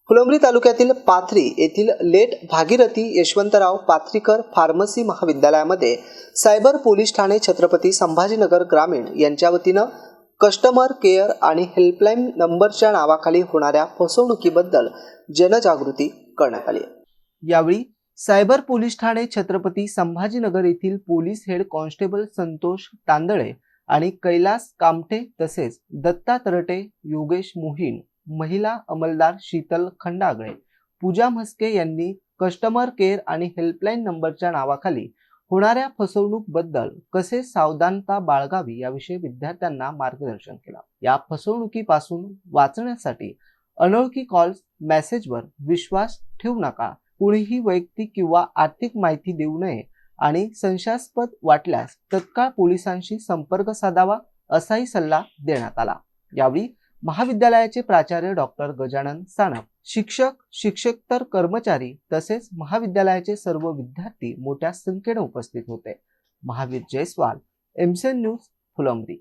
फुलंब्री तालुक्यातील पाथरी येथील late Bhagirathi Yashwantrao Pathrikar pharmacy महाविद्यालयामध्ये सायबर पोलीस ठाणे छत्रपती संभाजीनगर ग्रामीण यांच्या वतीनं कस्टमर केअर आणि हेल्पलाईन नंबरच्या नावाखाली होणाऱ्या फसवणुकीबद्दल जनजागृती करण्यात आली। यावेळी सायबर पोलीस ठाणे छत्रपती संभाजीनगर येथील police head constable Santosh Tandale आणि कैलास कामटे तसेच दत्ता तरटे, योगेश मोहीन, महिला अंमलदार शीतल खंडागळे, पूजा म्हस्के यांनी कस्टमर केअर आणि हेल्पलाईन नंबरच्या नावाखाली होणाऱ्या फसवणूक बद्दल कसे सावधानता बाळगावी याविषयी विद्यार्थ्यांना मार्गदर्शन केलं। या फसवणुकीपासून वाचण्यासाठी अनोळखी कॉल्स, मेसेजवर विश्वास ठेवू नका, कोणीही वैयक्तिक किंवा आर्थिक माहिती देऊ नये आणि संशयास्पद वाटल्यास तत्काळ पोलिसांशी संपर्क साधावा असाही सल्ला देण्यात आला। यावेळी महाविद्यालयाचे प्राचार्य डॉक्टर गजानन सानप, शिक्षक, शिक्षकेतर कर्मचारी तसेच महाविद्यालयाचे सर्व विद्यार्थी मोठ्या संख्येने उपस्थित होते। Mahavir Jaiswal, MCN news, Phulambri.